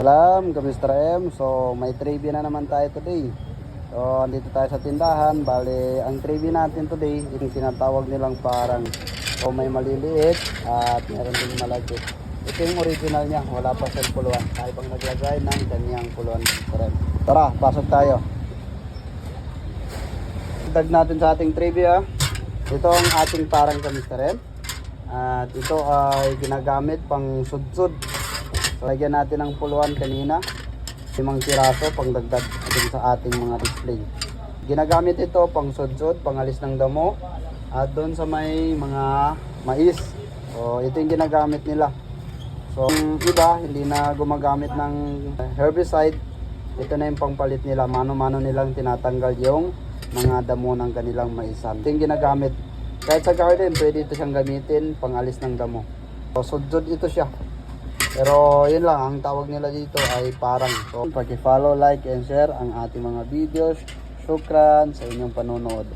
Salam, Mr. M. So, may trivia na naman tayo today. So, andito tayo sa tindahan. Bale, ang trivia natin today, yung tinatawag nilang parang may maliliit at meron din malaki. Ito yung original niya. Wala pa sa puluhan. Tayo pang naglagay ng kanyang puluhan, Mr. M. Tara, pasok tayo. Dag natin sa ating trivia. Ito ang ating parang Mr. M. At ito ay ginagamit pang sudsud. So, lagyan natin ng puluhan kanina, 5 piraso pang dagdag din sa ating mga display. Ginagamit ito pang sudsud, pangalis ng damo, at doon sa may mga mais. So, ito yung ginagamit nila. So, yung iba hindi na gumagamit ng herbicide. Ito na yung pangpalit nila. Mano-mano nilang tinatanggal yung mga damo ng kanilang maisan. Ito yung ginagamit. Kahit sa garden, pwede ito siyang gamitin pangalis ng damo. So, sudsud ito siya. Pero yun lang, ang tawag nila dito ay parang. So, paki-follow, like, and share ang ating mga videos. Shukran sa inyong panonood.